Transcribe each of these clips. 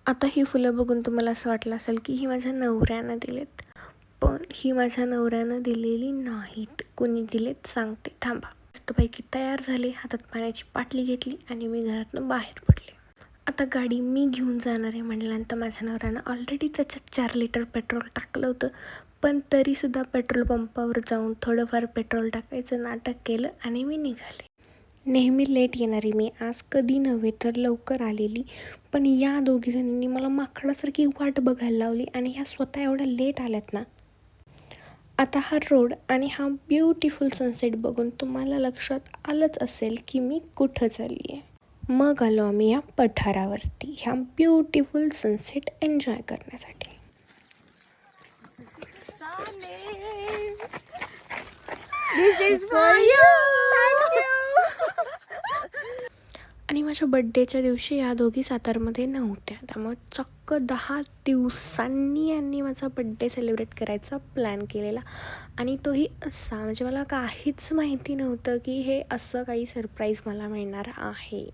आता ही फुलं बघून तुम्हाला असं वाटलं असेल की ही माझ्या नवऱ्यानं दिलेत, पण ही माझ्या नवऱ्यानं दिलेली नाहीत. कोणी दिलेत सांगते, थांबा. मस्तपैकी तयार झाले, हातात पाण्याची बाटली घेतली आणि मी घरातून बाहेर पडले. आता गाडी मी घेऊन जाणार आहे म्हटल्यानंतर माझ्या नवऱ्यानं ऑलरेडी त्याच्यात 4 लिटर पेट्रोल टाकलं होतं, पण तरीसुद्धा पेट्रोल पंपावर जाऊन थोडंफार पेट्रोल टाकायचं नाटक केलं आणि मी निघाले. नेहमी लेट येणारी मी आज कधी नव्हे तर लवकर आलेली, पण या दोघीजणींनी मला माकडासारखी वाट बघायला लावली आणि ह्या स्वतः एवढ्या लेट आल्यात ना. आता हा रोड आणि हा ब्युटिफुल सनसेट बघून तुम्हाला लक्षात आलंच असेल की मी कुठं चालली आहे. मग आलो आम्ही या पठारावरती ह्या ब्युटिफुल सनसेट एन्जॉय करण्यासाठी. This is for you. Thank you. आणि माझ्या बड्डेच्या दिवशी या दोघी सातारमध्ये नव्हत्या, त्यामुळे चक्क 10 दिवसांनी यांनी माझा बड्डे सेलिब्रेट करायचा प्लॅन केलेला. आणि तोही असा, म्हणजे मला काहीच माहिती नव्हतं की हे असं काही सरप्राईज मला मिळणार आहे.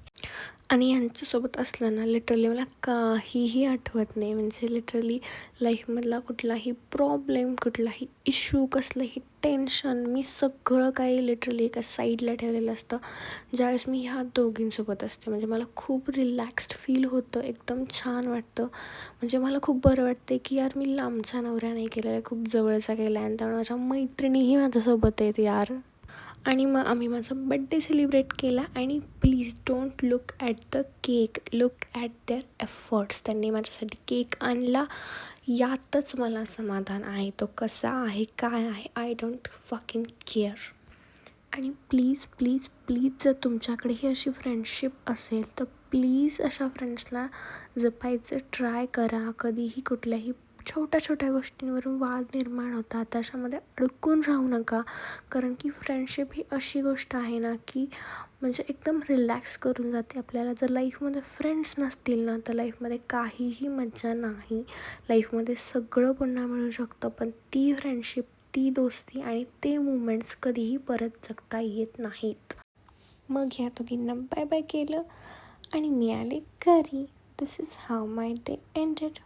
आणि यांच्यासोबत असलं ना लिटरली मला काहीही आठवत नाही. म्हणजे लिटरली लाईफमधला कुठलाही प्रॉब्लेम, कुठलाही इश्यू, कसलंही टेन्शन, मी सगळं काही लिटरली एका साईडला ठेवलेलं असतं ज्यावेळेस मी ह्या दोघींसोबत असते. म्हणजे मला खूप रिलॅक्स्ड फील होतं, एकदम छान वाटतं. म्हणजे मला खूप बरं वाटते की यार मी लांबचा नवरा नाही केलेला आहे, खूप जवळचा केला आहे. आणि त्यामुळे माझ्या मैत्रिणीही माझ्यासोबत आहेत यार. आणि मग आम्ही माझा बड्डे सेलिब्रेट केला. आणि please don't look at the cake, look at there efforts. त्यांनी माझ्यासाठी केक आणला, यातच मला समाधान आहे. तो कसा आहे, काय आहे, आय डोंट फकिंग केअर. आणि प्लीज प्लीज प्लीज जर तुमच्याकडेही अशी फ्रेंडशिप असेल तर प्लीज अशा फ्रेंड्सला जपायचं ट्राय करा. कधीही कुठल्याही छोट्या छोट्या गोष्टींवरून वाद निर्माण होतात, त्याच्यामध्ये अडकून राहू नका. कारण की फ्रेंडशिप ही अशी गोष्ट आहे ना की म्हणजे एकदम रिलॅक्स करून जाते आपल्याला. जर लाईफमध्ये फ्रेंड्स नसतील ना तर लाईफमध्ये काहीही मज्जा नाही. लाईफमध्ये सगळं पुन्हा मिळू शकतं, पण ती फ्रेंडशिप, ती दोस्ती आणि ते मुमेंट्स कधीही परत जगता येत नाहीत. मग ह्या दोघींना बाय बाय केलं आणि मी आले घरी. This is how my day ended.